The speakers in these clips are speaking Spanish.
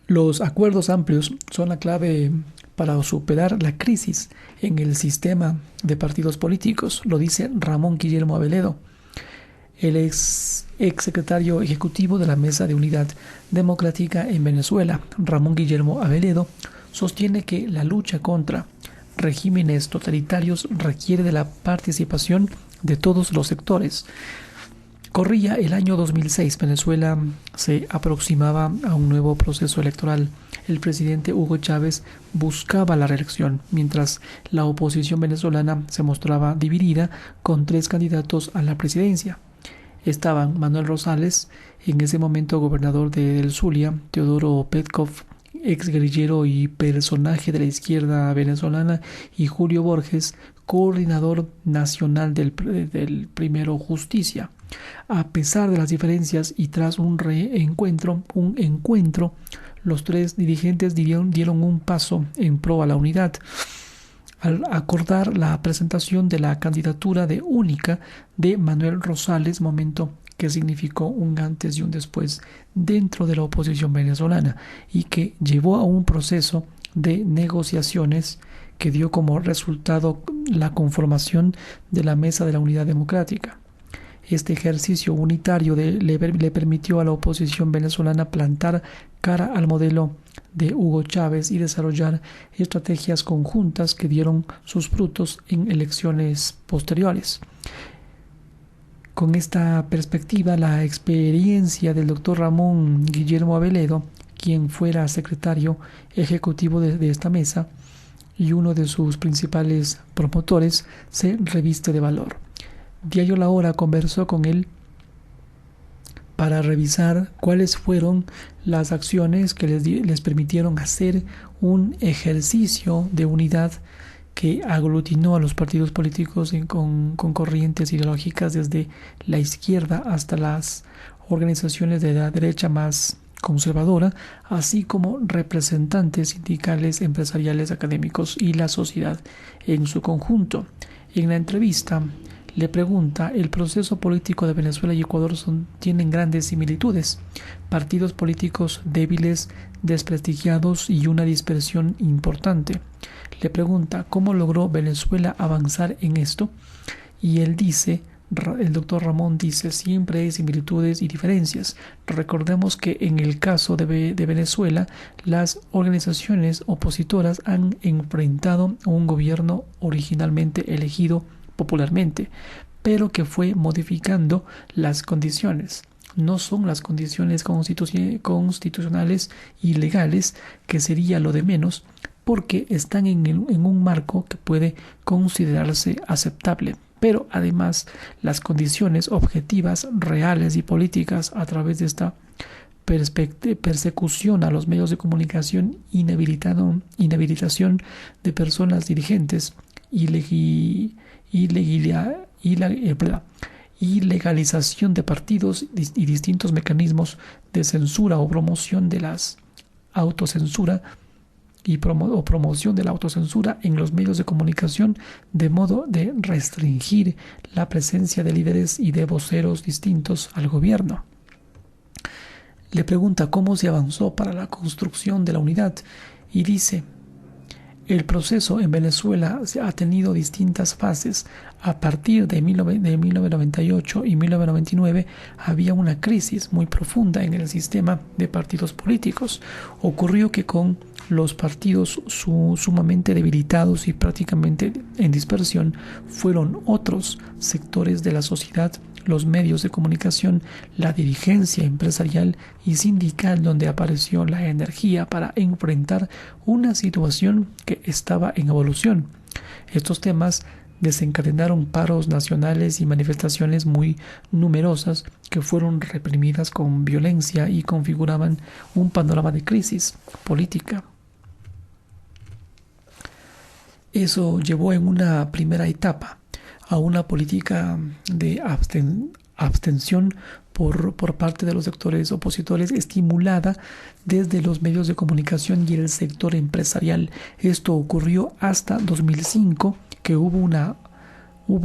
Los acuerdos amplios son la clave para superar la crisis en el sistema de partidos políticos, lo dice Ramón Guillermo Aveledo, el ex secretario ejecutivo de la Mesa de Unidad Democrática en Venezuela. Ramón Guillermo Aveledo sostiene que la lucha contra regímenes totalitarios requiere de la participación de todos los sectores. Corría el año 2006, Venezuela se aproximaba a un nuevo proceso electoral. El presidente Hugo Chávez buscaba la reelección, mientras la oposición venezolana se mostraba dividida con 3 candidatos a la presidencia. Estaban Manuel Rosales, en ese momento gobernador del Zulia, Teodoro Petkov, ex guerrillero y personaje de la izquierda venezolana, y Julio Borges, coordinador nacional del Primero Justicia. A pesar de las diferencias y tras un encuentro, los 3 dirigentes dieron un paso en pro a la unidad al acordar la presentación de la candidatura de única de Manuel Rosales, momento que significó un antes y un después dentro de la oposición venezolana y que llevó a un proceso de negociaciones que dio como resultado la conformación de la Mesa de la Unidad Democrática. Este ejercicio unitario le permitió a la oposición venezolana plantar cara al modelo de Hugo Chávez y desarrollar estrategias conjuntas que dieron sus frutos en elecciones posteriores. Con esta perspectiva, la experiencia del doctor Ramón Guillermo Aveledo, quien fuera secretario ejecutivo de esta mesa y uno de sus principales promotores, se reviste de valor. Diario La Hora conversó con él para revisar cuáles fueron las acciones que les permitieron hacer un ejercicio de unidad que aglutinó a los partidos políticos con corrientes ideológicas desde la izquierda hasta las organizaciones de la derecha más conservadora, así como representantes sindicales, empresariales, académicos y la sociedad en su conjunto. En la entrevista le pregunta: el proceso político de Venezuela y Ecuador tienen grandes similitudes, partidos políticos débiles, desprestigiados y una dispersión importante. Le pregunta cómo logró Venezuela avanzar en esto, y él dice, el doctor Ramón dice: siempre hay similitudes y diferencias. Recordemos que en el caso de Venezuela, las organizaciones opositoras han enfrentado a un gobierno originalmente elegido popularmente, pero que fue modificando las condiciones. No son las condiciones constitucionales y legales, que sería lo de menos, porque están en un marco que puede considerarse aceptable. Pero además las condiciones objetivas, reales y políticas a través de esta persecución a los medios de comunicación, inhabilitación de personas dirigentes, ilegalización de partidos y distintos mecanismos de censura o promoción de las autocensura o promoción de la autocensura en los medios de comunicación, de modo de restringir la presencia de líderes y de voceros distintos al gobierno. Le pregunta cómo se avanzó para la construcción de la unidad y dice: el proceso en Venezuela ha tenido distintas fases. A partir de 1998 y 1999 había una crisis muy profunda en el sistema de partidos políticos. Ocurrió que con los partidos sumamente debilitados y prácticamente en dispersión, fueron otros sectores de la sociedad, los medios de comunicación, la dirigencia empresarial y sindical, donde apareció la energía para enfrentar una situación que estaba en evolución. Estos temas desencadenaron paros nacionales y manifestaciones muy numerosas que fueron reprimidas con violencia y configuraban un panorama de crisis política. Eso llevó en una primera etapa a una política de abstención por parte de los sectores opositores, estimulada desde los medios de comunicación y el sector empresarial. Esto ocurrió hasta 2005, que hubo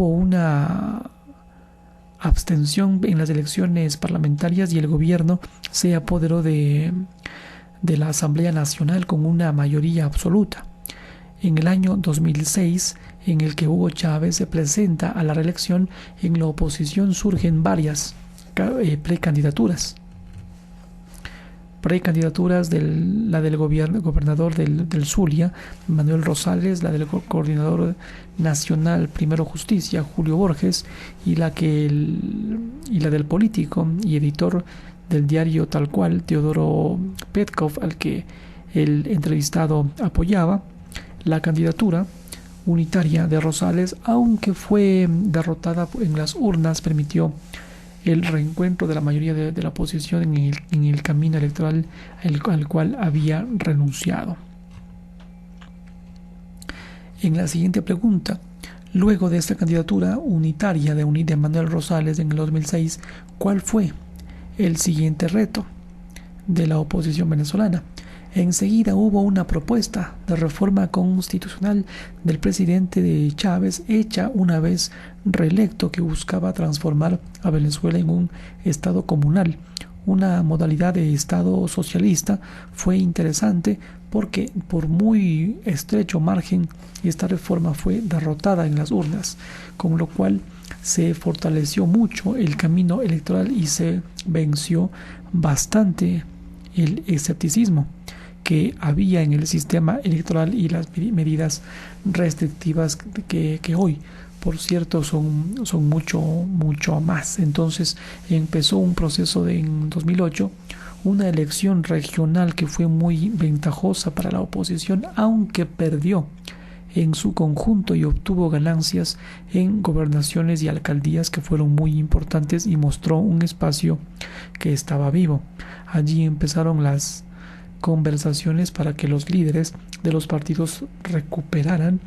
una abstención en las elecciones parlamentarias y el gobierno se apoderó de de la Asamblea Nacional con una mayoría absoluta. En el año 2006, en el que Hugo Chávez se presenta a la reelección, en la oposición surgen varias precandidaturas. La del gobernador del Zulia, Manuel Rosales, la del coordinador nacional Primero Justicia, Julio Borges, y la del político y editor del diario Tal Cual, Teodoro Petkov, al que el entrevistado apoyaba. La candidatura unitaria de Rosales, aunque fue derrotada en las urnas, permitió el reencuentro de la mayoría de la oposición en el camino electoral al cual había renunciado. En la siguiente pregunta, luego de esta candidatura unitaria de Manuel Rosales en el 2006, ¿cuál fue el siguiente reto de la oposición venezolana? Enseguida hubo una propuesta de reforma constitucional del presidente de Chávez, hecha una vez reelecto, que buscaba transformar a Venezuela en un estado comunal. Una modalidad de estado socialista. Fue interesante porque por muy estrecho margen esta reforma fue derrotada en las urnas, con lo cual se fortaleció mucho el camino electoral y se venció bastante el escepticismo que había en el sistema electoral y las medidas restrictivas que hoy, por cierto, son mucho más. Entonces empezó un proceso en 2008, una elección regional que fue muy ventajosa para la oposición, aunque perdió en su conjunto y obtuvo ganancias en gobernaciones y alcaldías que fueron muy importantes, y mostró un espacio que estaba vivo. Allí empezaron las conversaciones para que los líderes de los partidos recuperaran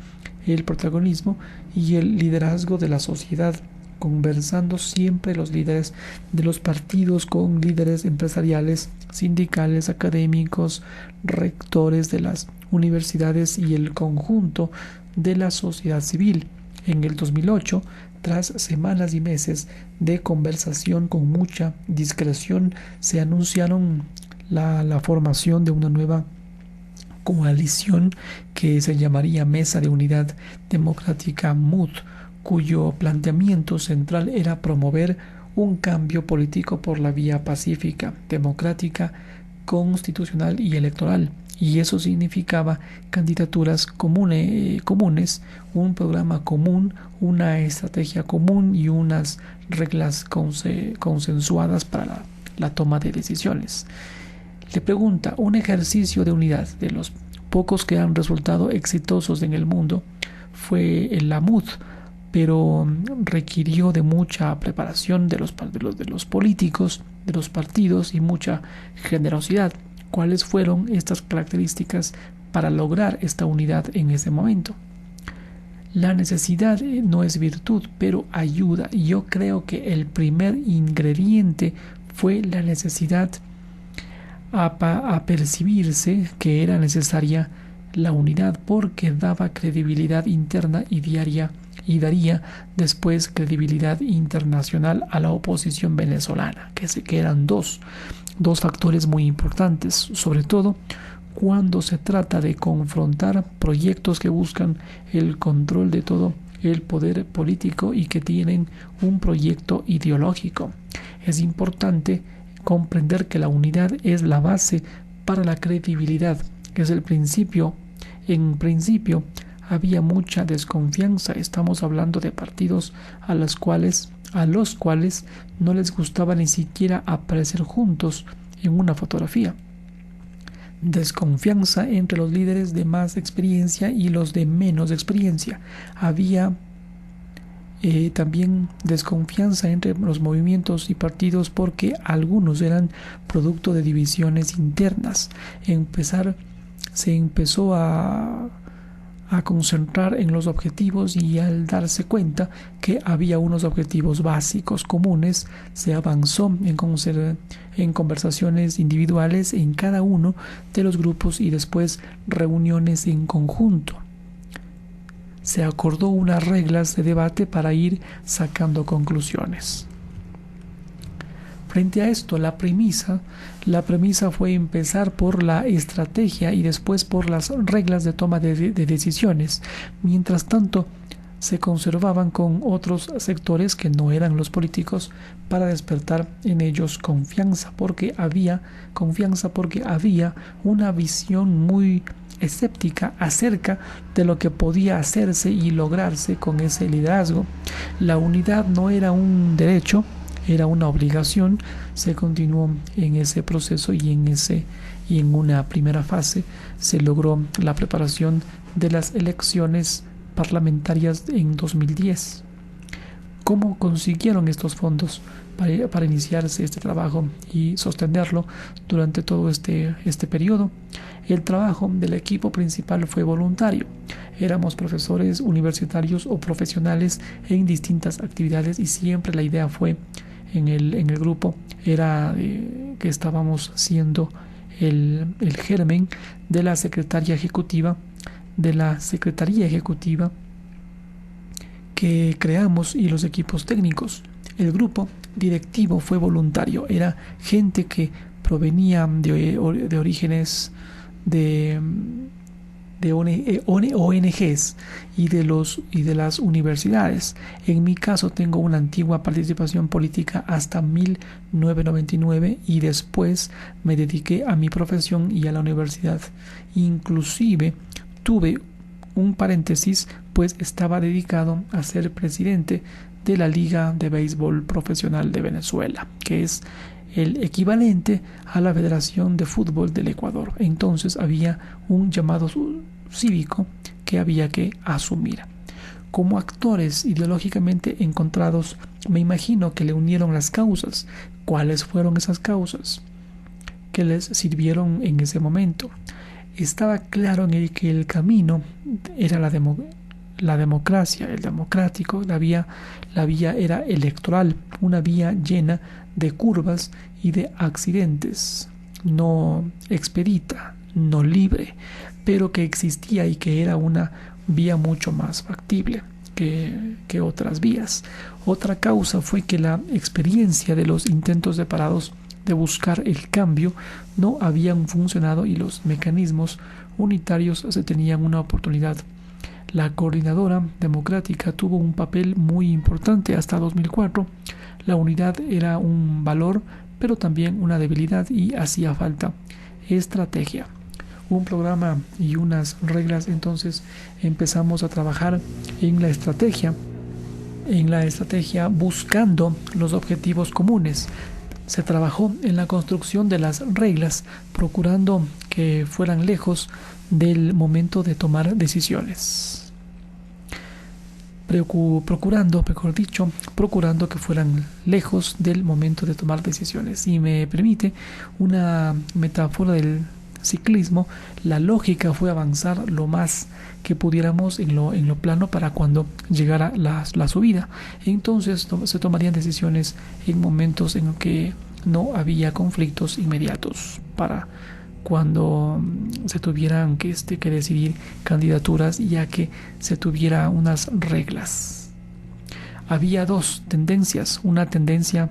el protagonismo y el liderazgo de la sociedad, conversando siempre los líderes de los partidos con líderes empresariales, sindicales, académicos, rectores de las universidades y el conjunto de la sociedad civil. En el 2008, tras semanas y meses de conversación con mucha discreción, se anunciaron la formación de una nueva coalición que se llamaría Mesa de Unidad Democrática MUD, cuyo planteamiento central era promover un cambio político por la vía pacífica, democrática, constitucional y electoral. Y eso significaba candidaturas comunes, un programa común, una estrategia común y unas reglas consensuadas para la toma de decisiones. Le pregunta, un ejercicio de unidad de los pocos que han resultado exitosos en el mundo fue el MUD, pero requirió de mucha preparación de los políticos, de los partidos, y mucha generosidad. ¿Cuáles fueron estas características para lograr esta unidad en ese momento? La necesidad no es virtud, pero ayuda. Y yo creo que el primer ingrediente fue la necesidad a percibirse que era necesaria la unidad, porque daba credibilidad interna y daría después credibilidad internacional a la oposición venezolana, que eran dos factores muy importantes, sobre todo cuando se trata de confrontar proyectos que buscan el control de todo el poder político y que tienen un proyecto ideológico. Es importante comprender que la unidad es la base para la credibilidad, que es el principio. En principio había mucha desconfianza. Estamos hablando de partidos a los cuales no les gustaba ni siquiera aparecer juntos en una fotografía. Desconfianza entre los líderes de más experiencia y los de menos experiencia. Había también desconfianza entre los movimientos y partidos, porque algunos eran producto de divisiones internas. Se empezó a concentrar en los objetivos, y al darse cuenta que había unos objetivos básicos comunes, se avanzó en conversaciones individuales en cada uno de los grupos y después reuniones en conjunto. Se acordó unas reglas de debate para ir sacando conclusiones. Frente a esto, la premisa fue empezar por la estrategia y después por las reglas de toma de decisiones. Mientras tanto, se conservaban con otros sectores que no eran los políticos para despertar en ellos confianza porque había una visión muy escéptica acerca de lo que podía hacerse y lograrse con ese liderazgo. La unidad no era un derecho, era una obligación. Se continuó en ese proceso y en una primera fase se logró la preparación de las elecciones parlamentarias en 2010. ¿Cómo consiguieron estos fondos para iniciarse este trabajo y sostenerlo durante todo este periodo? El trabajo del equipo principal fue voluntario. Éramos profesores universitarios o profesionales en distintas actividades y siempre la idea fue en el grupo era que estábamos siendo el germen de la Secretaría Ejecutiva que creamos y los equipos técnicos. El grupo directivo fue voluntario, era gente que provenía de orígenes de ONGs y de las universidades. En mi caso tengo una antigua participación política hasta 1999 y después me dediqué a mi profesión y a la universidad. Inclusive tuve un paréntesis, pues estaba dedicado a ser presidente de la Liga de Béisbol Profesional de Venezuela, que es el equivalente a la Federación de Fútbol del Ecuador. Entonces había un llamado cívico que había que asumir. Como actores ideológicamente encontrados, me imagino que le unieron las causas. ¿Cuáles fueron esas causas que les sirvieron en ese momento? Estaba claro en el que el camino era la democracia, el democrático. La vía era electoral, una vía llena de curvas y de accidentes, no expedita, no libre, pero que existía y que era una vía mucho más factible que otras vías. Otra causa fue que la experiencia de los intentos separados de buscar el cambio no habían funcionado y los mecanismos unitarios se tenían una oportunidad. La coordinadora democrática tuvo un papel muy importante hasta 2004. La unidad era un valor, pero también una debilidad y hacía falta estrategia. Un programa y unas reglas. Entonces empezamos a trabajar en la estrategia buscando los objetivos comunes. Se trabajó en la construcción de las reglas, procurando que fueran lejos del momento de tomar decisiones. Procurando que fueran lejos del momento de tomar decisiones. Si me permite una metáfora del ciclismo, la lógica fue avanzar lo más que pudiéramos en lo plano para cuando llegara la subida. Entonces se tomarían decisiones en momentos en los que no había conflictos inmediatos para cuando se tuvieran que decidir candidaturas, ya que se tuviera unas reglas. Había dos tendencias. Una tendencia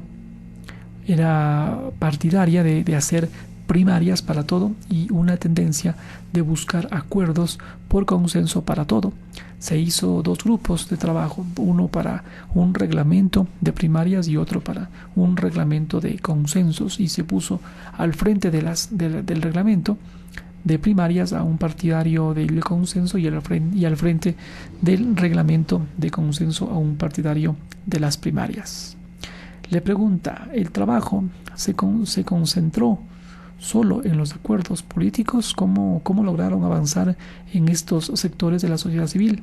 era partidaria de hacer primarias para todo y una tendencia de buscar acuerdos por consenso para todo. Se hizo dos grupos de trabajo, uno para un reglamento de primarias y otro para un reglamento de consensos, y se puso al frente del reglamento de primarias a un partidario del consenso y al frente del reglamento de consenso a un partidario de las primarias. Le pregunta, ¿el trabajo se concentró solo en los acuerdos políticos? ¿Cómo lograron avanzar en estos sectores de la sociedad civil?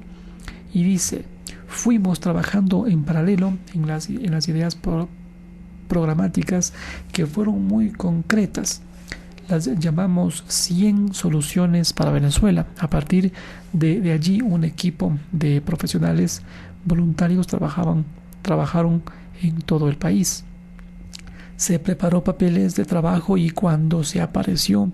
Y dice, fuimos trabajando en paralelo en las ideas programáticas que fueron muy concretas. Las llamamos 100 soluciones para Venezuela. A partir de allí, un equipo de profesionales voluntarios trabajaron en todo el país. Se preparó papeles de trabajo y cuando se apareció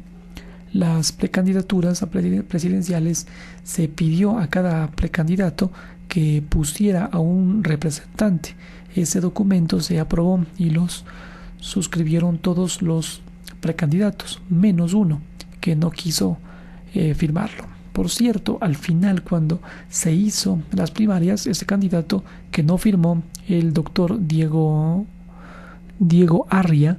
las precandidaturas presidenciales, se pidió a cada precandidato que pusiera a un representante. Ese documento se aprobó y los suscribieron todos los precandidatos, menos uno que no quiso firmarlo. Por cierto, al final, cuando se hizo las primarias, este candidato que no firmó, el doctor Diego Arria,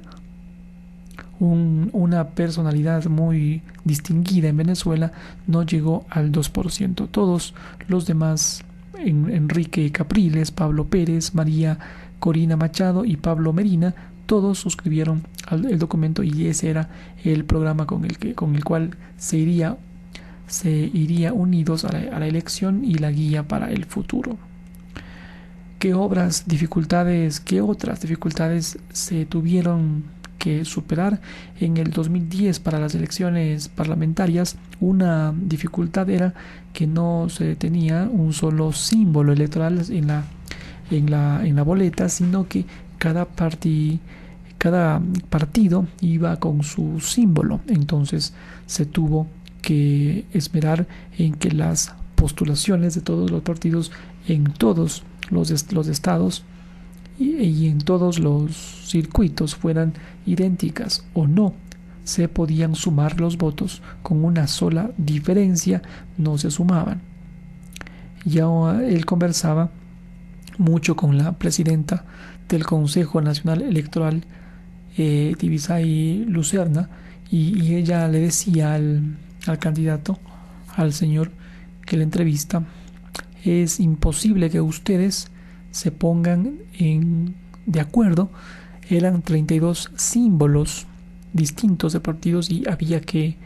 una personalidad muy distinguida en Venezuela, no llegó al 2%. Todos los demás, Enrique Capriles, Pablo Pérez, María Corina Machado y Pablo Medina, todos suscribieron el documento, y ese era el programa con el cual se iría unidos a la elección y la guía para el futuro. ¿Qué otras dificultades se tuvieron que superar en el 2010 para las elecciones parlamentarias? Una dificultad era que no se tenía un solo símbolo electoral en la boleta, sino que cada partido iba con su símbolo. Entonces se tuvo que esmerar en que las postulaciones de todos los partidos en todos los estados y en todos los circuitos fueran idénticas, o no se podían sumar los votos con una sola diferencia, no se sumaban. Ya él conversaba mucho con la presidenta del Consejo Nacional Electoral, Tibisay Lucerna, y ella le decía al candidato, al señor que le entrevista: es imposible que ustedes se pongan de acuerdo. Eran 32 símbolos distintos de partidos y había que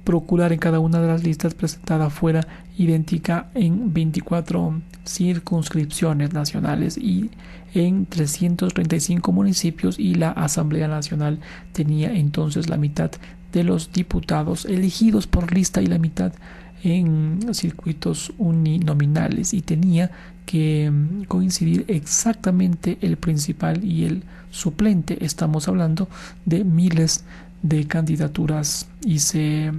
procurar en cada una de las listas presentada fuera idéntica en 24 circunscripciones nacionales y en 335 municipios, y la Asamblea Nacional tenía entonces la mitad de los diputados elegidos por lista y la mitad en circuitos uninominales, y tenía que coincidir exactamente el principal y el suplente. Estamos hablando de miles de candidaturas y se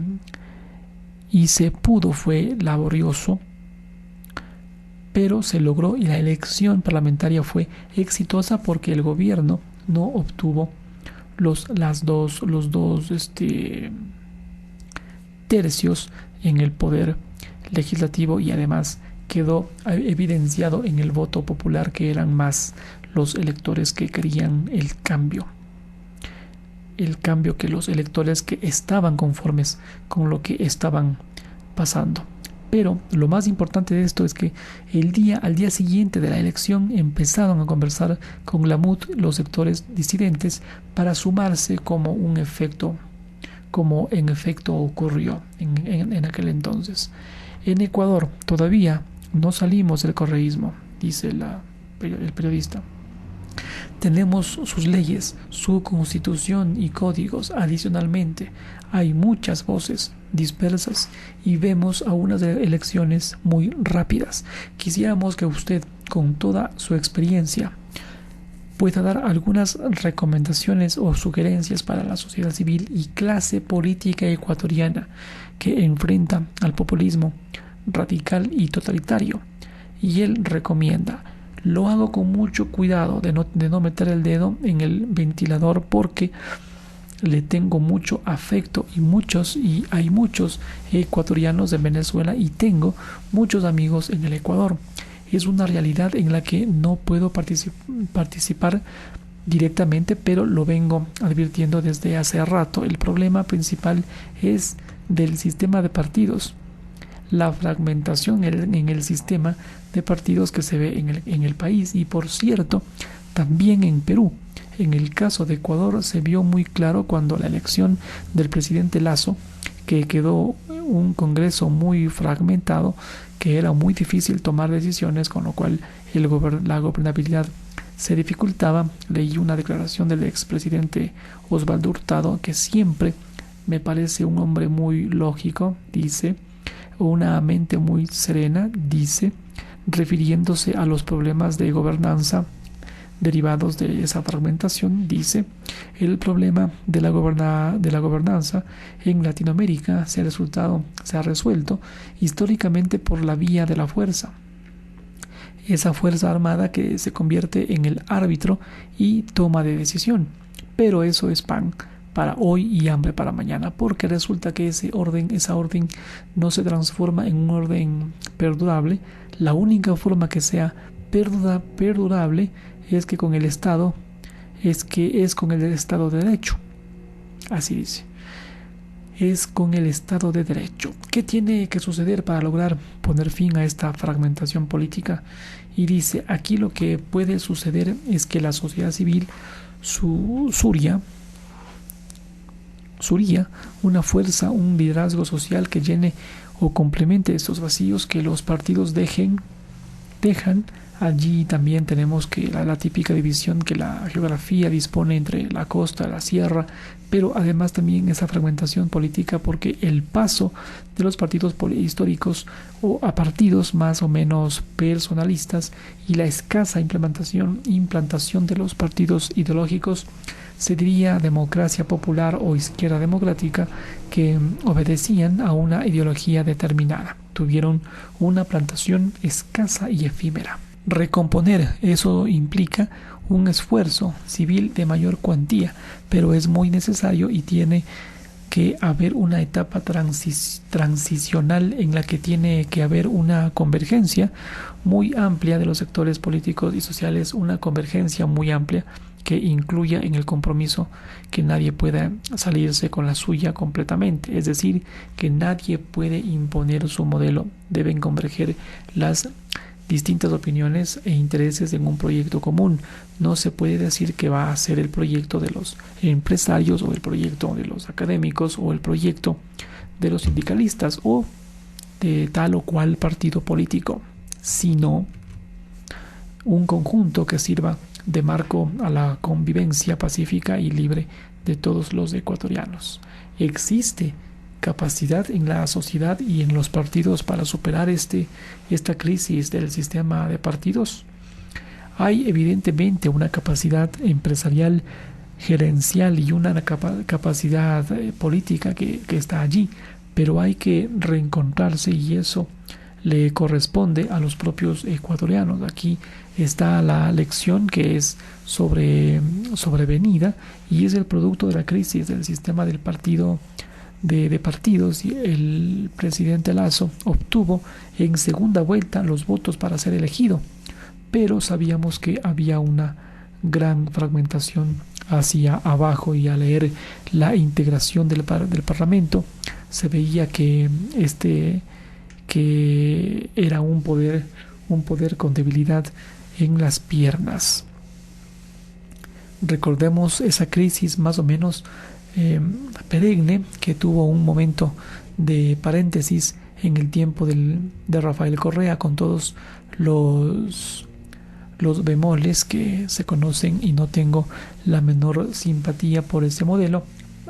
pudo. Fue laborioso, pero se logró, y la elección parlamentaria fue exitosa porque el gobierno no obtuvo los dos tercios en el poder legislativo, y además quedó evidenciado en el voto popular que eran más los electores que querían el cambio que los electores que estaban conformes con lo que estaban pasando. Pero lo más importante de esto es que al día siguiente de la elección empezaron a conversar con la MUD los sectores disidentes para sumarse, como en efecto ocurrió en aquel entonces. En Ecuador todavía no salimos del correísmo, dice el periodista. Tenemos sus leyes, su constitución y códigos. Adicionalmente, hay muchas voces dispersas y vemos a unas elecciones muy rápidas. Quisiéramos que usted, con toda su experiencia, pueda dar algunas recomendaciones o sugerencias para la sociedad civil y clase política ecuatoriana que enfrenta al populismo radical y totalitario. Y él recomienda: lo hago con mucho cuidado de no meter el dedo en el ventilador, porque le tengo mucho afecto y hay muchos ecuatorianos de Venezuela y tengo muchos amigos en el Ecuador. Es una realidad en la que no puedo participar directamente, pero lo vengo advirtiendo desde hace rato. El problema principal es del sistema de partidos, la fragmentación en el sistema de partidos que se ve en el país. Y por cierto, también en Perú. En el caso de Ecuador se vio muy claro cuando la elección del presidente Lasso, que quedó un Congreso muy fragmentado, que era muy difícil tomar decisiones, con lo cual la gobernabilidad se dificultaba. Leí una declaración del expresidente Osvaldo Hurtado, que siempre me parece un hombre muy lógico, dice, una mente muy serena, dice, refiriéndose a los problemas de gobernanza derivados de esa fragmentación. Dice: el problema de la gobernanza en Latinoamérica se ha resuelto históricamente por la vía de la fuerza. esa fuerza armada que se convierte en el árbitro y toma de decisión. Pero eso es pan para hoy y hambre para mañana, porque resulta que esa orden no se transforma en un orden perdurable. La única forma que sea perdurable es que con el Estado, es con el Estado de Derecho. Así dice. Es con el Estado de Derecho. ¿Qué tiene que suceder para lograr poner fin a esta fragmentación política? Y dice, aquí lo que puede suceder es que la sociedad civil surya una fuerza, un liderazgo social que llene o complemente estos vacíos que los partidos dejan. Allí también tenemos que la típica división que la geografía dispone entre la costa, la sierra, pero además también esa fragmentación política, porque el paso de los partidos históricos o a partidos más o menos personalistas y la escasa implantación de los partidos ideológicos, se diría democracia popular o izquierda democrática, que obedecían a una ideología determinada. Tuvieron una plantación escasa y efímera. Recomponer eso implica un esfuerzo civil de mayor cuantía, pero es muy necesario y tiene que haber una etapa transicional en la que tiene que haber una convergencia muy amplia de los sectores políticos y sociales, una convergencia muy amplia que incluya en el compromiso que nadie pueda salirse con la suya completamente, es decir, que nadie puede imponer su modelo. Deben converger las distintas opiniones e intereses en un proyecto común. No se puede decir que va a ser el proyecto de los empresarios o el proyecto de los académicos o el proyecto de los sindicalistas o de tal o cual partido político, sino un conjunto que sirva de marco a la convivencia pacífica y libre de todos los ecuatorianos. Existe capacidad en la sociedad y en los partidos para superar esta crisis del sistema de partidos. Hay evidentemente una capacidad empresarial, gerencial y una capacidad política que está allí, pero hay que reencontrarse y eso le corresponde a los propios ecuatorianos. Aquí está la lección que es sobrevenida y es el producto de la crisis del sistema del partido de partidos, y el presidente Lasso obtuvo en segunda vuelta los votos para ser elegido, pero sabíamos que había una gran fragmentación hacia abajo, y al leer la integración del Parlamento se veía que era un poder con debilidad en las piernas. Recordemos esa crisis más o menos perenne, que tuvo un momento de paréntesis en el tiempo de Rafael Correa, con todos los bemoles que se conocen, y no tengo la menor simpatía por ese modelo,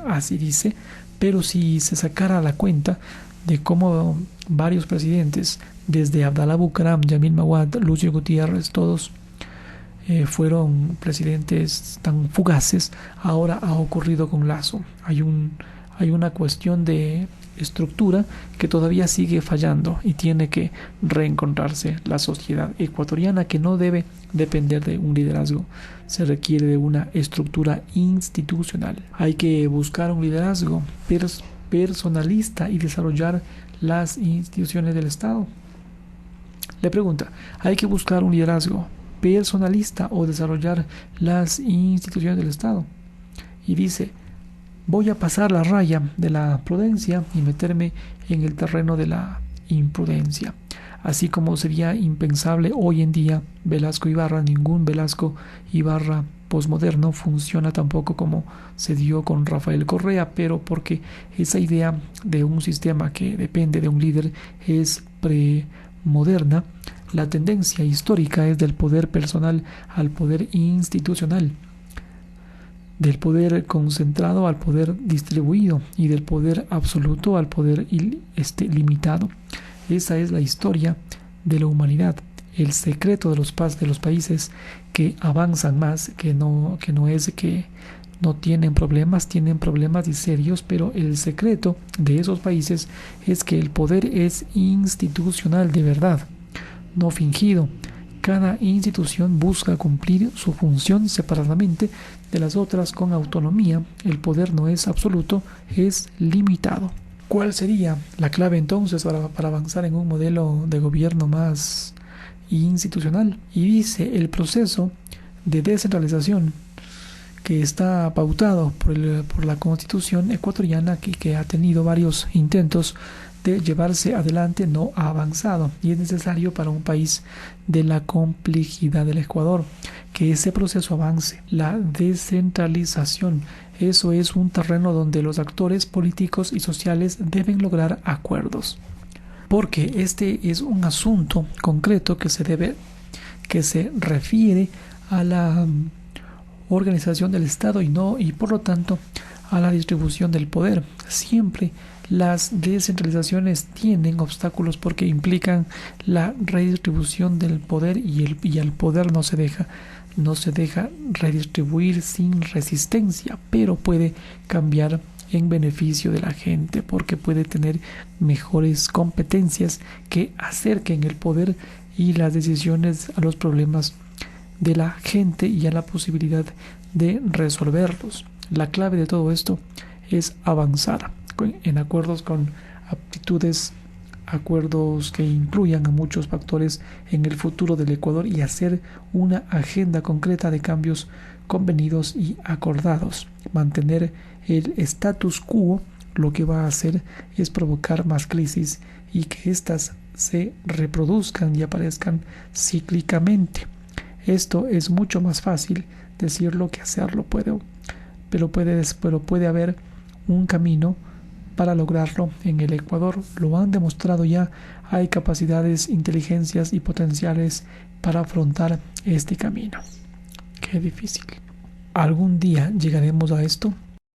así dice, pero si se sacara la cuenta de cómo varios presidentes, desde Abdalá Bucaram, Yamil Maguad, Lucio Gutiérrez, todos fueron presidentes tan fugaces, ahora ha ocurrido con Lasso. Hay una cuestión de estructura que todavía sigue fallando y tiene que reencontrarse la sociedad ecuatoriana, que no debe depender de un liderazgo. Se requiere de una estructura institucional. Hay que buscar un liderazgo personalista y desarrollar las instituciones del Estado. Le pregunta, ¿hay que buscar un liderazgo personalista o desarrollar las instituciones del Estado? Y dice, voy a pasar la raya de la prudencia y meterme en el terreno de la imprudencia. Así como sería impensable hoy en día Velasco Ibarra, ningún Velasco Ibarra posmoderno funciona tampoco como se dio con Rafael Correa, pero porque esa idea de un sistema que depende de un líder es premoderna. La tendencia histórica es del poder personal al poder institucional, del poder concentrado al poder distribuido y del poder absoluto al poder limitado. Esa es la historia de la humanidad. El secreto de los países que avanzan más, que no es que no tienen problemas y serios, pero el secreto de esos países es que el poder es institucional de verdad, no fingido, Cada institución busca cumplir su función separadamente de las otras con autonomía. El poder no es absoluto, es limitado. ¿Cuál sería la clave entonces para avanzar en un modelo de gobierno más institucional? Y dice, el proceso de descentralización que está pautado por la Constitución ecuatoriana, que ha tenido varios intentos de llevarse adelante, no ha avanzado, y es necesario para un país de la complejidad del Ecuador que ese proceso avance. La descentralización, eso es un terreno donde los actores políticos y sociales deben lograr acuerdos, porque este es un asunto concreto que se refiere a la organización del Estado y por lo tanto a la distribución del poder. Siempre las descentralizaciones tienen obstáculos porque implican la redistribución del poder y el poder no se deja redistribuir sin resistencia, pero puede cambiar en beneficio de la gente porque puede tener mejores competencias que acerquen el poder y las decisiones a los problemas de la gente y a la posibilidad de resolverlos. La clave de todo esto es avanzar en acuerdos con aptitudes, acuerdos que incluyan a muchos factores en el futuro del Ecuador y hacer una agenda concreta de cambios convenidos y acordados. Mantener el status quo lo que va a hacer es provocar más crisis y que éstas se reproduzcan y aparezcan cíclicamente. Esto es mucho más fácil decirlo que hacerlo, pero puede haber un camino para lograrlo en el Ecuador. Lo han demostrado ya, hay capacidades, inteligencias y potenciales para afrontar este camino. Qué difícil. ¿Algún día llegaremos a esto?